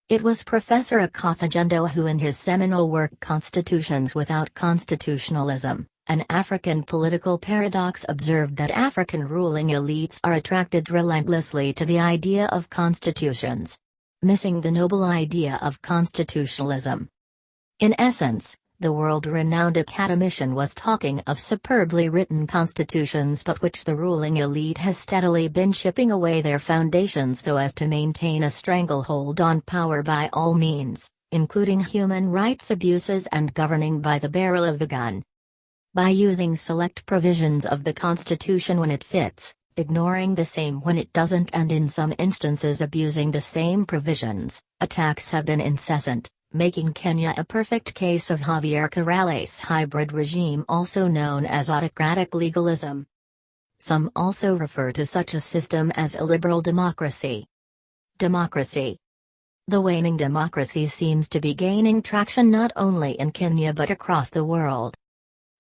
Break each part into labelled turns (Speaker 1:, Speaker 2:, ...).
Speaker 1: It was Professor Okoth Ogendo who in his seminal work Constitutions Without Constitutionalism, An African Political Paradox observed that African ruling elites are attracted relentlessly to the idea of constitutions, missing the noble idea of constitutionalism. In essence, the world-renowned academician was talking of superbly written constitutions but which the ruling elite has steadily been chipping away their foundations so as to maintain a stranglehold on power by all means, including human rights abuses and governing by the barrel of the gun. By using select provisions of the Constitution when it fits, ignoring the same when it doesn't and in some instances abusing the same provisions, attacks have been incessant, making Kenya a perfect case of Javier Corrales' hybrid regime, also known as autocratic legalism. Some also refer to such a system as a liberal democracy. Democracy. The waning democracy seems to be gaining traction not only in Kenya but across the world.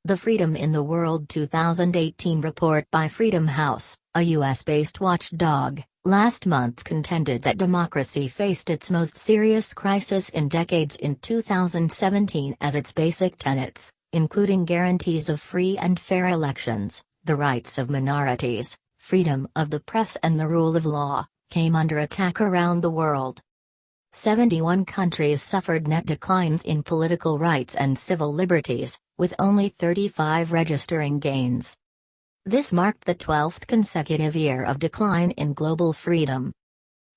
Speaker 1: The Freedom in the World 2018 report by Freedom House, a US-based watchdog, last month contended that democracy faced its most serious crisis in decades in 2017 as its basic tenets, including guarantees of free and fair elections, the rights of minorities, freedom of the press and the rule of law, came under attack around the world. 71 countries suffered net declines in political rights and civil liberties, with only 35 registering gains. This marked the 12th consecutive year of decline in global freedom.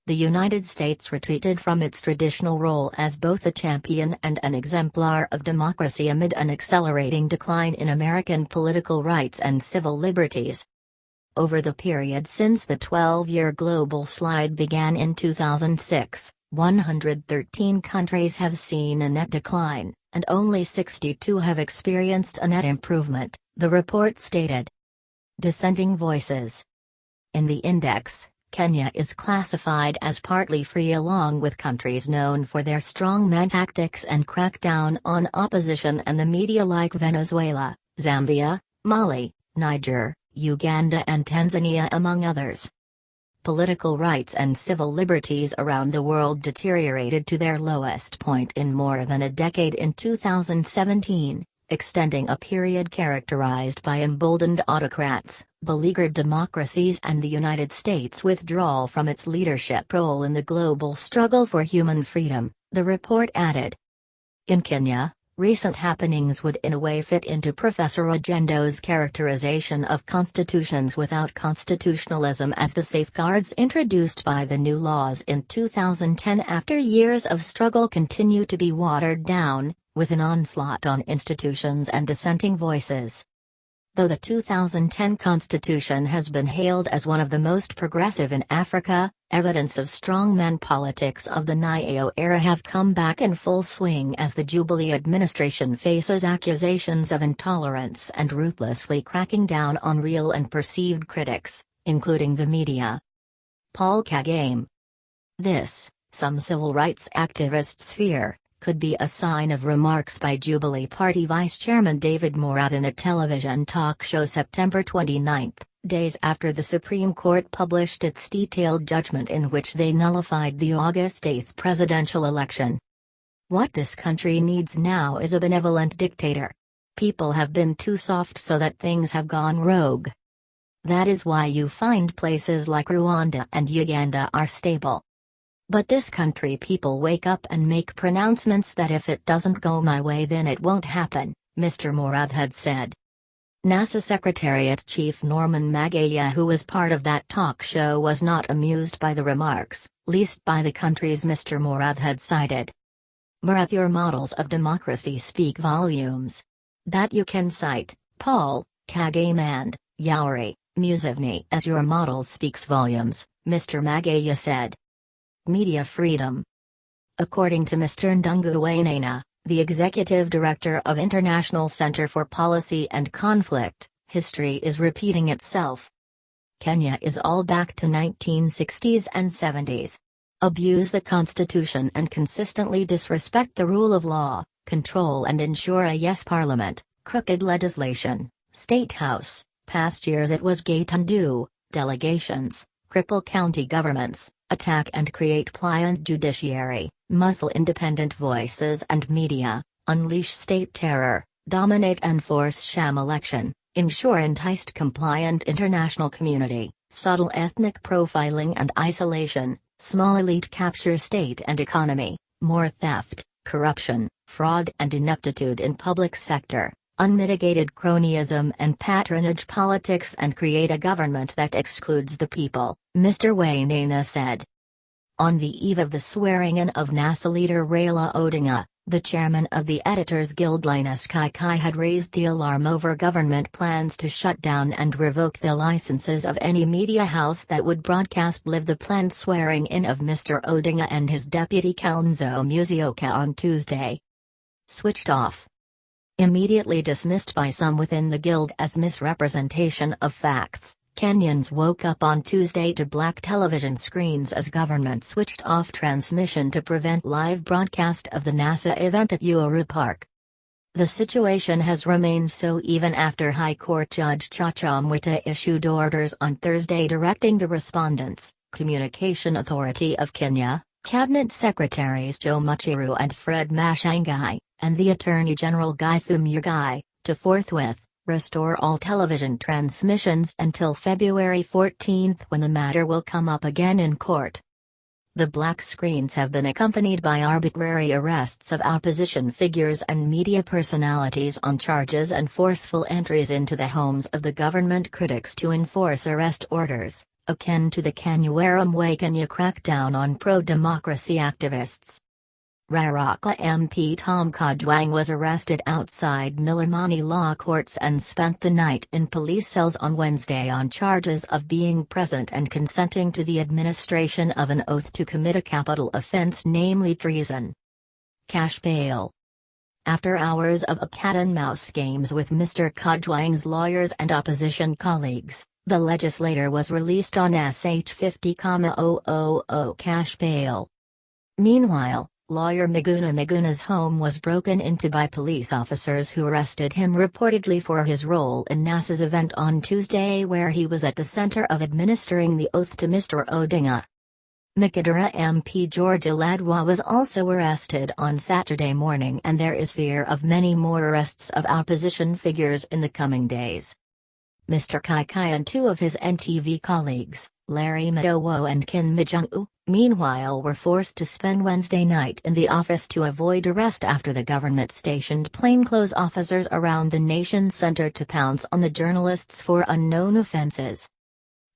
Speaker 1: The United States retreated from its traditional role as both a champion and an exemplar of democracy amid an accelerating decline in American political rights and civil liberties. Over the period since the 12-year global slide began in 2006, 113 countries have seen a net decline, and only 62 have experienced a net improvement, the report stated. Dissenting voices. In the index, Kenya is classified as partly free along with countries known for their strongman tactics and crackdown on opposition and the media like Venezuela, Zambia, Mali, Niger, Uganda and Tanzania among others. Political rights and civil liberties around the world deteriorated to their lowest point in more than a decade in 2017, extending a period characterized by emboldened autocrats, beleaguered democracies and the United States' withdrawal from its leadership role in the global struggle for human freedom, the report added. In Kenya, recent happenings would in a way fit into Professor Ogendo's characterization of constitutions without constitutionalism as the safeguards introduced by the new laws in 2010 after years of struggle continue to be watered down, with an onslaught on institutions and dissenting voices. Though the 2010 Constitution has been hailed as one of the most progressive in Africa, evidence of strongman politics of the Nyayo era have come back in full swing as the Jubilee administration faces accusations of intolerance and ruthlessly cracking down on real and perceived critics, including the media. Paul Kagame. This, some civil rights activists fear, could be a sign of remarks by Jubilee Party Vice Chairman David Morath in a television talk show September 29, days after the Supreme Court published its detailed judgment in which they nullified the August 8 presidential election. What this country needs now is a benevolent dictator. People have been too soft so that things have gone rogue. That is why you find places like Rwanda and Uganda are stable. But this country people wake up and make pronouncements that if it doesn't go my way then it won't happen, Mr. Morath had said. NASA Secretariat Chief Norman Magaya, who was part of that talk show, was not amused by the remarks, least by the countries Mr. Morath had cited. Morath, your models of democracy speak volumes. That you can cite Paul Kagame and Yoweri Museveni as your models speaks volumes, Mr. Magaya said. Media freedom. According to Mr. Ndungu Wainaina, the executive director of International Center for Policy and Conflict, history is repeating itself. Kenya is all back to 1960s and 70s. Abuse the Constitution and consistently disrespect the rule of law, control and ensure a yes parliament, crooked legislation, state house, past years it was Gatundu, delegations, cripple county governments, attack and create pliant judiciary, muzzle independent voices and media, unleash state terror, dominate and force sham election, ensure enticed compliant international community, subtle ethnic profiling and isolation, small elite capture state and economy, more theft, corruption, fraud and ineptitude in public sector, unmitigated cronyism and patronage politics, and create a government that excludes the people, Mr. Wainaina said. On the eve of the swearing-in of NASA leader Raila Odinga, the chairman of the Editors Guild Linus Kaikai had raised the alarm over government plans to shut down and revoke the licenses of any media house that would broadcast live the planned swearing-in of Mr. Odinga and his deputy Kalonzo Musyoka on Tuesday. Switched off. Immediately dismissed by some within the Guild as misrepresentation of facts, Kenyans woke up on Tuesday to black television screens as government switched off transmission to prevent live broadcast of the NASA event at Uhuru Park. The situation has remained so even after High Court Judge Chacha Mwita issued orders on Thursday directing the respondents, Communication Authority of Kenya, Cabinet Secretaries Joe Mucheru and Fred Mashangai, and the Attorney General Githu Muigai, to forthwith restore all television transmissions until February 14 when the matter will come up again in court. The black screens have been accompanied by arbitrary arrests of opposition figures and media personalities on charges and forceful entries into the homes of the government critics to enforce arrest orders, akin to the Kanyuera Mwakenya crackdown on pro-democracy activists. Raraka MP Tom Kajwang was arrested outside Milimani Law Courts and spent the night in police cells on Wednesday on charges of being present and consenting to the administration of an oath to commit a capital offense, namely treason. Cash bail. After hours of a cat-and-mouse games with Mr. Kajwang's lawyers and opposition colleagues, the legislator was released on Sh50,000 cash bail. Meanwhile, lawyer Miguna's home was broken into by police officers who arrested him reportedly for his role in NASA's event on Tuesday, where he was at the center of administering the oath to Mr. Odinga. Makadara MP George Iladwa was also arrested on Saturday morning, and there is fear of many more arrests of opposition figures in the coming days. Mr. Kaikai and two of his NTV colleagues, Larry Madowo and Kin Mijungu, meanwhile were forced to spend Wednesday night in the office to avoid arrest after the government stationed plainclothes officers around the nation's center to pounce on the journalists for unknown offenses.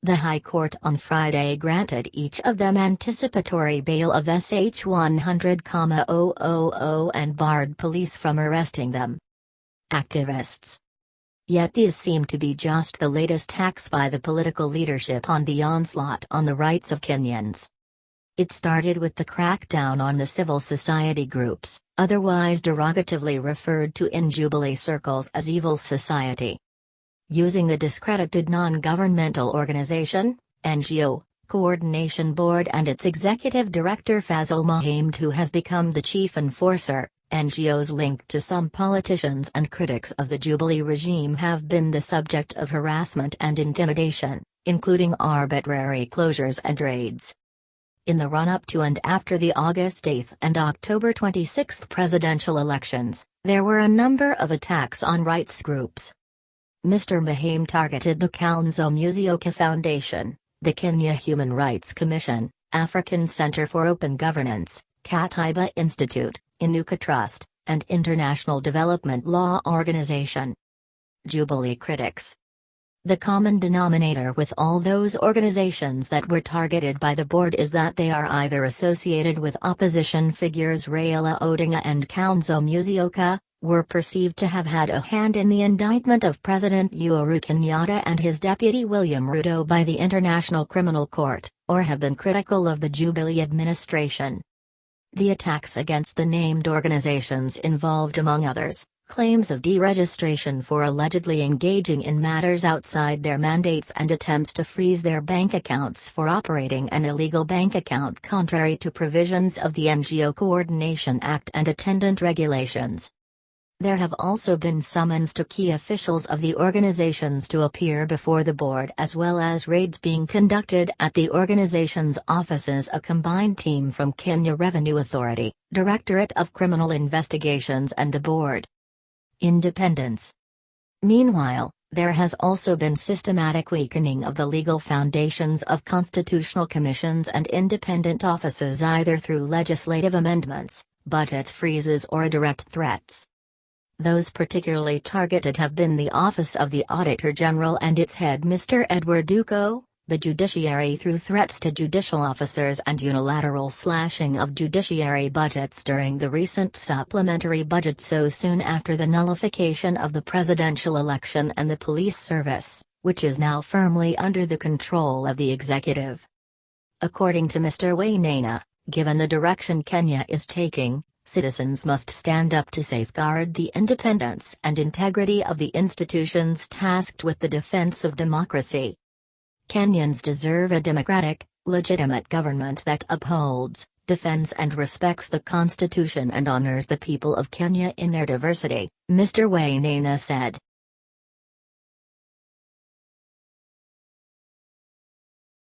Speaker 1: The High Court on Friday granted each of them anticipatory bail of Sh 100,000 and barred police from arresting them. Activists. Yet these seem to be just the latest attacks by the political leadership on the onslaught on the rights of Kenyans. It started with the crackdown on the civil society groups, otherwise derogatively referred to in Jubilee circles as evil society. Using the discredited non-governmental organization, NGO, Coordination Board and its executive director Fazil Mohamed, who has become the chief enforcer, NGOs linked to some politicians and critics of the Jubilee regime have been the subject of harassment and intimidation, including arbitrary closures and raids. In the run-up to and after the August 8 and October 26 presidential elections, there were a number of attacks on rights groups. Mr. Mohamed targeted the Kalonzo Musyoka Foundation, the Kenya Human Rights Commission, African Center for Open Governance, Katiba Institute, Inuka Trust, and International Development Law Organization. Jubilee critics. The common denominator with all those organizations that were targeted by the board is that they are either associated with opposition figures Raila Odinga and Kalonzo Musyoka, were perceived to have had a hand in the indictment of President Uhuru Kenyatta and his deputy William Ruto by the International Criminal Court, or have been critical of the Jubilee administration. The attacks against the named organizations involved, among others, claims of deregistration for allegedly engaging in matters outside their mandates and attempts to freeze their bank accounts for operating an illegal bank account contrary to provisions of the NGO Coordination Act and attendant regulations. There have also been summons to key officials of the organizations to appear before the board, as well as raids being conducted at the organization's offices. A combined team from Kenya Revenue Authority, Directorate of Criminal Investigations and the board. Independence. Meanwhile, there has also been systematic weakening of the legal foundations of constitutional commissions and independent offices, either through legislative amendments, budget freezes, or direct threats. Those particularly targeted have been the Office of the Auditor General and its head Mr. Edward Duco, the judiciary through threats to judicial officers and unilateral slashing of judiciary budgets during the recent supplementary budget so soon after the nullification of the presidential election, and the police service, which is now firmly under the control of the executive. According to Mr. Wainaina, given the direction Kenya is taking, citizens must stand up to safeguard the independence and integrity of the institutions tasked with the defense of democracy. Kenyans deserve a democratic, legitimate government that upholds, defends and respects the Constitution and honors the people of Kenya in their diversity, Mr. Wainaina said.